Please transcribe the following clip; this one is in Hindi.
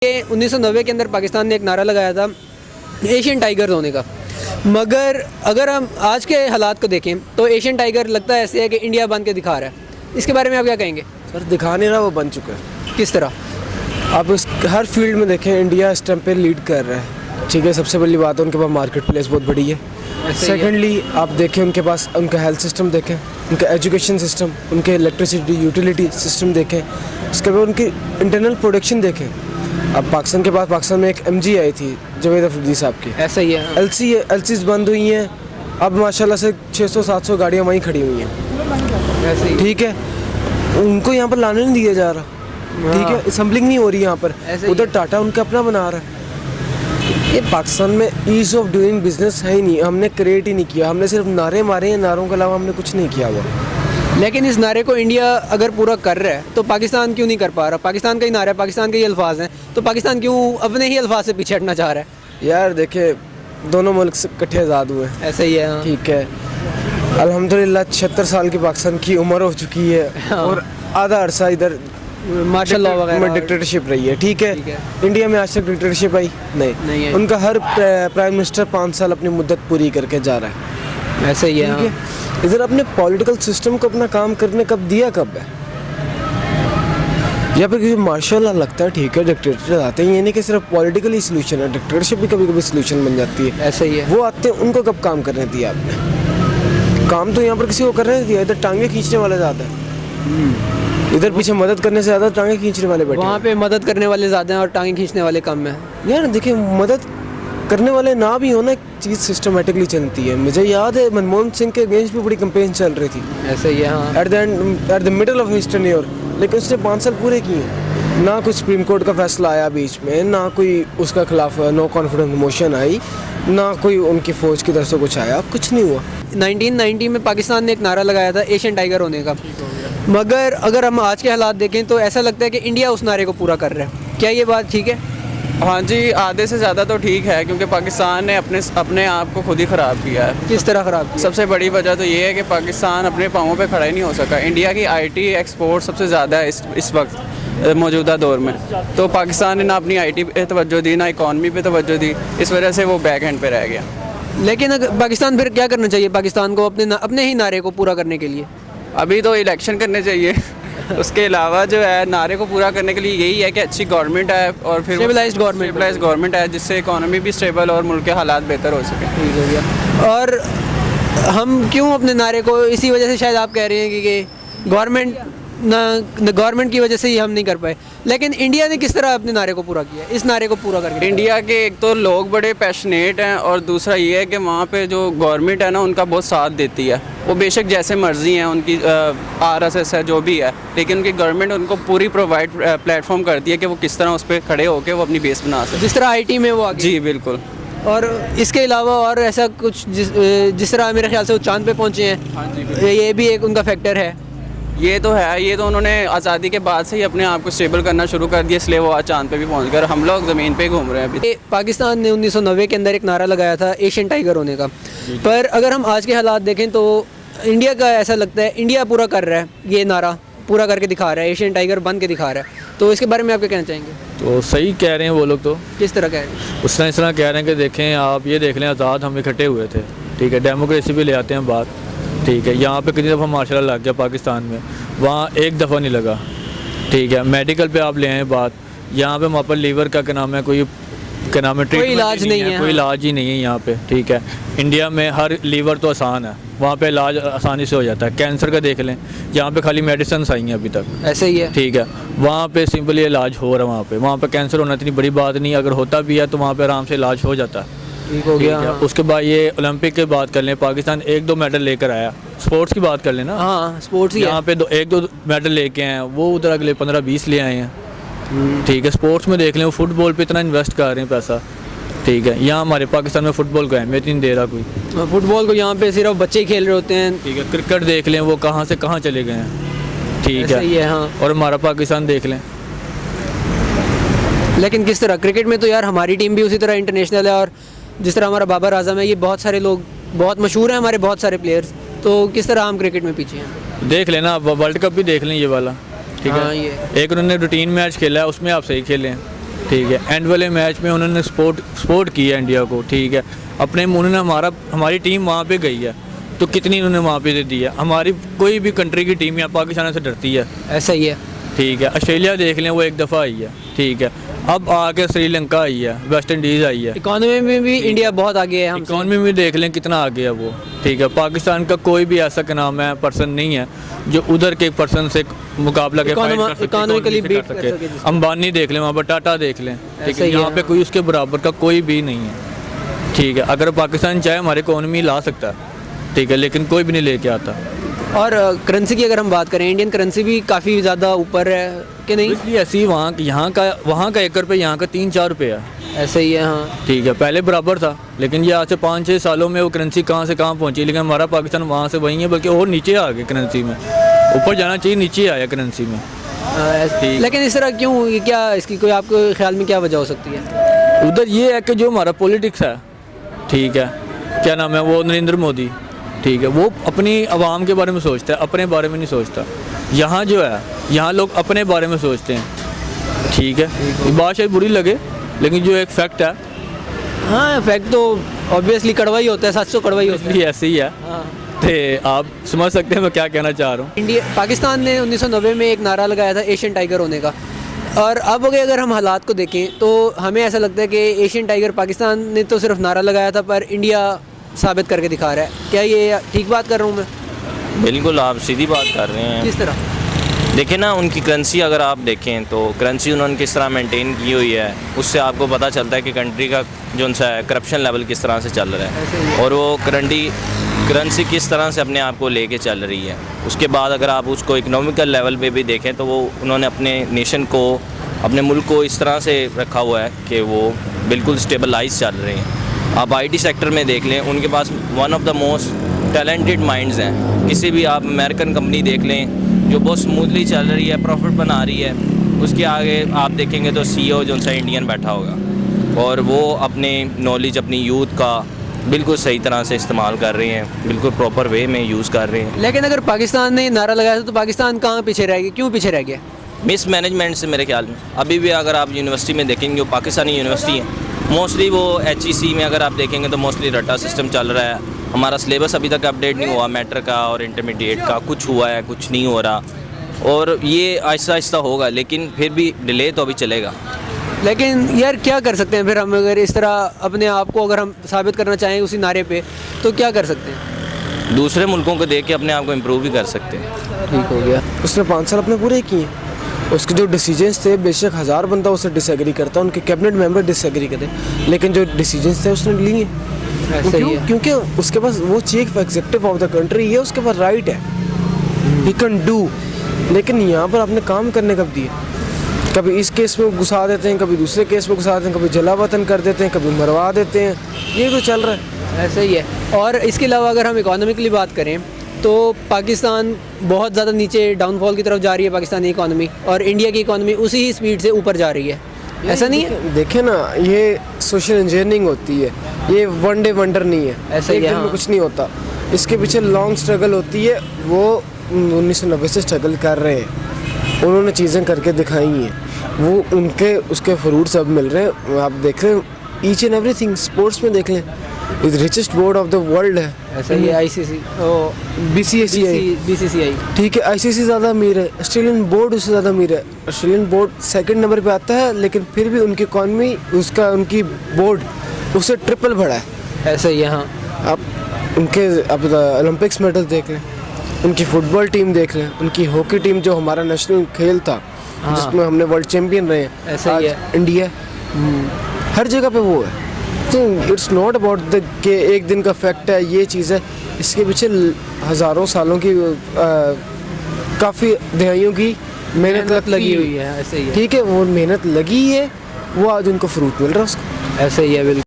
1990 के अंदर पाकिस्तान ने एक नारा लगाया था एशियन टाइगर होने का, मगर अगर हम आज के हालात को देखें तो एशियन टाइगर लगता है ऐसे है कि इंडिया बन के दिखा रहा है। इसके बारे में आप क्या कहेंगे? सर दिखा नहीं रहा, वो बन चुका है। किस तरह? आप हर फील्ड में देखें, इंडिया इस टाइम पे लीड कर रहा है। ठीक है, सबसे बड़ी बात है उनके पास मार्केट प्लेस बहुत बड़ी है। सेकेंडली आप देखें उनके पास उनका हेल्थ सिस्टम देखें, उनका एजुकेशन सिस्टम, उनके इलेक्ट्रिसिटी यूटिलिटी सिस्टम देखें, उसके बाद उनकी इंटरनल प्रोडक्शन देखें। अब पाकिस्तान में एक MG आई थी जावेद अफरीदी साहब की, ऐसा ही है। LCs बंद हुई हैं, अब माशाल्लाह से 600-700 गाड़ियाँ वहीं खड़ी हुई हैं। ऐसे ही ठीक है, उनको यहाँ पर लाने नहीं दिया जा रहा। ठीक है, असम्बलिंग नहीं हो रही यहाँ पर, उधर टाटा उनका अपना बना रहा है। ये पाकिस्तान में ईज़ ऑफ डूइंग बिजनेस है ही नहीं, हमने क्रिएट ही नहीं किया। हमने सिर्फ नारे मारे हैं, नारों के अलावा हमने कुछ नहीं किया हुआ। लेकिन इस नारे को इंडिया अगर पूरा कर रहा है तो पाकिस्तान क्यों नहीं कर पा रहा? पाकिस्तान का ही नारा है, पाकिस्तान के ही अल्फाज हैं, तो पाकिस्तान क्यों अपने ही अल्फाज से पीछे हटना चाह रहा है? यार देखिए, दोनों मुल्क से इकट्ठे आज़ाद हुए हैं। ऐसा ही है। हाँ। ठीक है, अल्हम्दुलिल्लाह 76 साल की पाकिस्तान की उम्र हो चुकी है। हाँ। और आधा अरसा इधर मार्शल लॉ वगैरह डिक्टेटरशिप रही है। ठीक है, इंडिया में आज तक डिक्टेटरशिप आई नहीं है। उनका हर प्राइम मिनिस्टर 5 साल अपनी मुद्दत पूरी करके जा रहा है। ऐसे ही है। ठीक है, इधर अपने पॉलिटिकल सिस्टम को अपना काम करने कब दिया, कब है? या फिर मार्शल लॉ लगता है, ठीक है, डिक्टेटर आते हैं, ये नहीं कि सिर्फ पॉलिटिकली सोल्यूशन है, डिक्टेटरशिप भी कभी कभी सोल्यूशन बन जाती है। ऐसे ही है। वो आते हैं, उनको कब काम करने दिया आपने? काम तो यहाँ पर किसी को करने दिया, इधर टांगे खींचने वाले ज़्यादा है। इधर पीछे मदद करने से ज़्यादा टांगे खींचने वाले बैठे। वहाँ पे मदद करने वाले ज़्यादा हैं और टांगे खींचने वाले कम हैं। यार देखिए, मदद करने वाले ना भी हो ना, एक चीज़ सिस्टमेटिकली चलती है। मुझे याद है मनमोहन सिंह के अगेंस्ट भी बड़ी कैंपेन चल रही थी। ऐसे ही है। हाँ। At the middle of history year, लेकिन उसने 5 साल पूरे किए। ना कोई सुप्रीम कोर्ट का फैसला आया बीच में, ना कोई उसका खिलाफ नो कॉन्फिडेंस मोशन आई, ना कोई उनकी फ़ौज की तरफ से कुछ आया, कुछ नहीं हुआ। 1990 में पाकिस्तान ने एक नारा लगाया था एशियन टाइगर होने का, मगर अगर हम आज के हालात देखें तो ऐसा लगता है कि इंडिया उस नारे को पूरा कर रहा है। क्या ये बात ठीक है? हाँ जी, आधे से ज़्यादा तो ठीक है, क्योंकि पाकिस्तान ने अपने आप को खुद ही ख़राब किया है। किस तरह ख़राब किया? सबसे बड़ी वजह तो ये है कि पाकिस्तान अपने पाँवों पे खड़ा ही नहीं हो सका। इंडिया की IT एक्सपोर्ट सबसे ज़्यादा है इस वक्त मौजूदा दौर में, तो पाकिस्तान ने ना अपनी IT पे तवज्जो दी, ना इकॉनमी पे तवज्जो दी, इस वजह से वो बैक एंड पे रह गया। लेकिन अगर पाकिस्तान फिर क्या करना चाहिए पाकिस्तान को अपने ही नारे को पूरा करने के लिए? अभी तो इलेक्शन करने चाहिए। उसके अलावा जो है, नारे को पूरा करने के लिए यही है कि अच्छी गवर्नमेंट है और फिर स्टेबलाइज्ड गवर्नमेंट है, जिससे इकॉनमी भी स्टेबल और मुल्क के हालात बेहतर हो सके। ठीक हो गया। और हम क्यों अपने नारे को, इसी वजह से शायद आप कह रहे हैं कि गवर्नमेंट की वजह से ही हम नहीं कर पाए, लेकिन इंडिया ने किस तरह अपने नारे को पूरा किया, इस नारे को पूरा करके? इंडिया के एक तो लोग बड़े पैशनेट हैं, और दूसरा ये है कि वहाँ पे जो गवर्नमेंट है ना, उनका बहुत साथ देती है। वो बेशक जैसे मर्जी हैं उनकी, RSS है जो भी है, लेकिन उनकी गवर्नमेंट उनको पूरी प्लेटफॉर्म करती है कि वो किस तरह उस पर खड़े होकर वो अपनी बेस बना सकें। जिस तरह IT में वो आगे। जी बिल्कुल। और इसके अलावा और ऐसा कुछ जिस तरह मेरे ख्याल से वो चांद पे पहुँचे हैं। हाँ जी, ये भी एक उनका फैक्टर है। ये तो है, ये तो उन्होंने आज़ादी के बाद से ही अपने आप को स्टेबल करना शुरू कर दिया, इसलिए वो आज चांद पे भी पहुंच गए। हम लोग ज़मीन पे ही घूम रहे हैं अभी। पाकिस्तान ने 1990 के अंदर एक नारा लगाया था एशियन टाइगर होने का, पर अगर हम आज के हालात देखें तो इंडिया का ऐसा लगता है इंडिया पूरा कर रहा है, ये नारा पूरा करके दिखा रहा है, एशियन टाइगर बन के दिखा रहा है। तो इसके बारे में आप क्या कहना चाहेंगे? तो सही कह रहे हैं वो लोग। तो किस तरह कह रहे हैं? इस तरह कह रहे हैं कि देखें, आप ये देख लें, आज़ाद हम इकट्ठे हुए थे। ठीक है, डेमोक्रेसी भी ले आते हैं बात। ठीक है, यहाँ पे कितनी दफ़ा मार्शल लॉ लग गया पाकिस्तान में, वहाँ एक दफ़ा नहीं लगा। ठीक है, मेडिकल पे आप ले आए बात, यहाँ पे वहाँ पर लीवर का क्या नाम है, कोई कोई इलाज नहीं है, कोई इलाज ही नहीं है यहाँ पे। ठीक है, इंडिया में हर लीवर तो आसान है, वहाँ पे इलाज आसानी से हो जाता है। कैंसर का देख लें, यहाँ पे खाली मेडिसिन आई हैं अभी तक। ऐसे ही है। ठीक है, वहाँ पे सिंपली इलाज हो रहा है। वहाँ पे कैंसर होना इतनी बड़ी बात नहीं, अगर होता भी है तो वहाँ पे आराम से इलाज हो जाता है। ठीक हो गया। हाँ। उसके बाद ये ओलंपिक की बात कर लें, पाकिस्तान 1-2 मेडल लेकर आया। स्पोर्ट्स की बात कर लें ना, हाँ स्पोर्ट्स ही यहाँ पे 1-2 मेडल लेके आए हैं, वो उधर अगले 15-20 ले आए हैं। ठीक है, स्पोर्ट्स में देख लें, वो फुटबॉल पे इतना इन्वेस्ट कर रहे हैं पैसा। ठीक है, यहाँ हमारे पाकिस्तान में फुटबॉल को अहमियत नहीं दे रहा कोई। फुटबॉल को यहाँ पे सिर्फ बच्चे ही खेल रहे होते हैं। ठीक है, क्रिकेट देख लें, वो कहाँ से कहाँ चले गए हैं। ठीक है, हाँ। और हमारा पाकिस्तान देख लें। लेकिन किस तरह क्रिकेट में तो यार हमारी टीम भी उसी तरह इंटरनेशनल है, और जिस तरह हमारा बाबर आजम है, ये बहुत सारे लोग बहुत मशहूर हैं, हमारे बहुत सारे प्लेयर्स, तो किस तरह हम क्रिकेट में पीछे हैं? देख लेना, वर्ल्ड कप भी देख लें ये वाला। ठीक है, एक उन्होंने रूटीन मैच खेला है, उसमें आप सही खेले हैं। ठीक है। एंड वाले मैच में उन्होंने सपोर्ट किया इंडिया को, ठीक है। अपने उन्होंने हमारी टीम वहाँ पे गई है तो कितनी उन्होंने वहाँ पे दे दी है। हमारी कोई भी कंट्री की टीम या पाकिस्तान से डरती है, ऐसा ही है। ठीक है। ऑस्ट्रेलिया देख लें, वो एक दफ़ा आई है, ठीक है। अब आके श्रीलंका आई है, वेस्ट इंडीज़ आई है। इकोनॉमी में भी इंडिया बहुत आगे है हमसे। इकॉनमी में देख लें कितना आगे है वो, ठीक है। पाकिस्तान का कोई भी ऐसा क्या नाम है पर्सन नहीं है जो उधर के पर्सन से मुकाबला के फाइट कर सके, इकोनॉमिकली economically बीट कर कर सके। सके। अंबानी देख लें, वहाँ पर टाटा देख लें, ठीक ऐसा है। ही है, यहाँ पे हाँ। कोई उसके बराबर का कोई भी नहीं है, ठीक है। अगर पाकिस्तान चाहे हमारी इकोनॉमी ला सकता है, ठीक है, लेकिन कोई भी नहीं लेके आता। और करेंसी की अगर हम बात करें, इंडियन करेंसी भी काफ़ी ज़्यादा ऊपर है कि नहीं? इसलिए ऐसी वहाँ का 1 रुपये, यहाँ का 3-4 रुपये है, ऐसा ही है, हाँ। ठीक है। पहले बराबर था, लेकिन ये आज से 5-6 सालों में वो करेंसी कहाँ से कहाँ पहुँची। लेकिन हमारा पाकिस्तान वहाँ से वहीं है, बल्कि और नीचे आ गया करेंसी में। ऊपर जाना चाहिए, नीचे आया करेंसी में। लेकिन इस तरह क्यों? ये क्या इसकी कोई आपके ख्याल में क्या वजह हो सकती है? उधर ये है कि जो हमारा पॉलिटिक्स है, ठीक है, क्या नाम है वो, नरेंद्र मोदी, ठीक है, वो अपनी आवाम के बारे में सोचता है, अपने बारे में नहीं सोचता। यहाँ जो है, यहाँ लोग अपने बारे में सोचते हैं, ठीक है। ये बात शायद बुरी लगे, लेकिन जो एक फैक्ट है, हाँ, फैक्ट तो ऑब्वियसली कड़वा ही होता है, सच तो कड़वा ही होता है। इसलिए ऐसे ही है। हाँ। तो आप समझ सकते हैं मैं क्या कहना चाह रहा हूँ। पाकिस्तान ने 1990 में एक नारा लगाया था एशियन टाइगर होने का, और अब अगर हम हालात को देखें तो हमें ऐसा लगता है कि एशियन टाइगर पाकिस्तान ने तो सिर्फ नारा लगाया था, पर इंडिया साबित करके दिखा रहा है। क्या ये ठीक बात कर रहा हूँ मैं? बिल्कुल, आप सीधी बात कर रहे हैं। किस तरह? देखिए ना, उनकी करेंसी अगर आप देखें तो करेंसी उन्होंने किस तरह मेंटेन की हुई है, उससे आपको पता चलता है कि कंट्री का जो सा है करप्शन लेवल किस तरह से चल रहा है, और वो करेंसी किस तरह से अपने आप को लेके चल रही है। उसके बाद अगर आप उसको इकोनॉमिकल लेवल पे भी देखें तो वो उन्होंने अपने नेशन को, अपने मुल्क को इस तरह से रखा हुआ है कि वो बिल्कुल स्टेबलाइज चल रहे हैं। आप IT सेक्टर में देख लें, उनके पास one of the most talented minds हैं। किसी भी आप अमेरिकन कंपनी देख लें जो बहुत स्मूथली चल रही है, प्रॉफिट बना रही है, उसके आगे आप देखेंगे तो CEO जो सा इंडियन बैठा होगा, और वो अपने नॉलेज, अपनी यूथ का बिल्कुल सही तरह से इस्तेमाल कर रहे हैं, बिल्कुल प्रॉपर वे में यूज़ कर रहे हैं। लेकिन अगर पाकिस्तान ने नारा लगाया था तो पाकिस्तान कहाँ पीछे रह गया? क्यों पीछे रह गया? मिस मैनेजमेंट से मेरे ख्याल में। अभी भी अगर आप यूनिवर्सिटी में देखेंगे, जो पाकिस्तानी यूनिवर्सिटी है, मोस्टली वो HEC में अगर आप देखेंगे तो मोस्टली रट्टा सिस्टम चल रहा है। हमारा सिलेबस अभी तक अपडेट नहीं हुआ, मैट्रिक का और इंटरमीडिएट का, कुछ हुआ है, कुछ नहीं हो रहा, और ये आहिस्ता आहिस्ता होगा, लेकिन फिर भी डिले तो अभी चलेगा। लेकिन यार क्या कर सकते हैं फिर हम, अगर इस तरह अपने आप को अगर हम साबित करना चाहें उसी नारे पे, तो क्या कर सकते हैं? दूसरे मुल्कों को देख के अपने आप को इम्प्रूव भी कर सकते हैं। ठीक हो गया। उसने 5 साल अपने पूरे किए। उसके जो डिसीजंस थे, बेशक 1000 बंदा उससे डिसएग्री करता, उनके कैबिनेट मेंबर डिसएग्री करते, लेकिन जो डिसीजंस थे उसने लिए। ऐसा ही है। क्योंकि उसके पास वो chief executive of the country है, उसके पास राइट है, ही कैन डू। लेकिन यहाँ पर आपने काम करने कब दिए? कभी इस केस में घुसा देते हैं, कभी दूसरे केस में घुसा देते हैं, कभी जला वतन कर देते हैं, कभी मरवा देते हैं, ये तो चल रहा है। ऐसा ही है। और इसके अलावा अगर हम इकोनॉमिकली बात करें तो पाकिस्तान बहुत ज़्यादा नीचे डाउनफॉल की तरफ जा रही है पाकिस्तानी इकोनॉमी, और इंडिया की इकोनॉमी उसी ही स्पीड से ऊपर जा रही है। ऐसा नहीं है? देखे ना, ये सोशल इंजीनियरिंग होती है, ये वन डे वंडर नहीं है, ऐसा ही एक है, दिन में हाँ। कुछ नहीं होता। इसके पीछे लॉन्ग स्ट्रगल होती है। वो 1990 से स्ट्रगल कर रहे हैं, उन्होंने चीज़ें करके दिखाई हैं, वो उनके उसके फ्रूट्स अब मिल रहे हैं। आप देख रहे हैं ईच एंड एवरीथिंग। स्पोर्ट्स में देख लें, is richest board of the world है। ऐसा ही है। ICC BCCI, ठीक है, ICC ज़्यादा अमीर है, ऑस्ट्रेलियन बोर्ड उससे ज़्यादा अमीर है। ऑस्ट्रेलियन बोर्ड सेकंड नंबर पे आता है, लेकिन फिर भी उनकी इकॉनमी, उनकी बोर्ड उससे ट्रिपल बढ़ा है। ऐसा ही है, हाँ। आप उनके अब ओलंपिक्स मेडल देख लें, उनकी फुटबॉल टीम देख लें, उनकी हॉकी टीम जो हमारा नेशनल खेल था, हाँ। जिसमें हमने वर्ल्ड चैंपियन रहे हैं, ऐसा ही आज है। इंडिया हर जगह पे वो है। तो इट्स नॉट अबाउट द के एक दिन का फैक्ट है, ये चीज़ है, इसके पीछे हज़ारों सालों की काफ़ी दहाइयों की मेहनत लगी हुई है। ऐसे ही है। ठीक है, वो मेहनत लगी है, वो आज उनको फ्रूट मिल रहा है उसका। ऐसे ही है, बिल्कुल।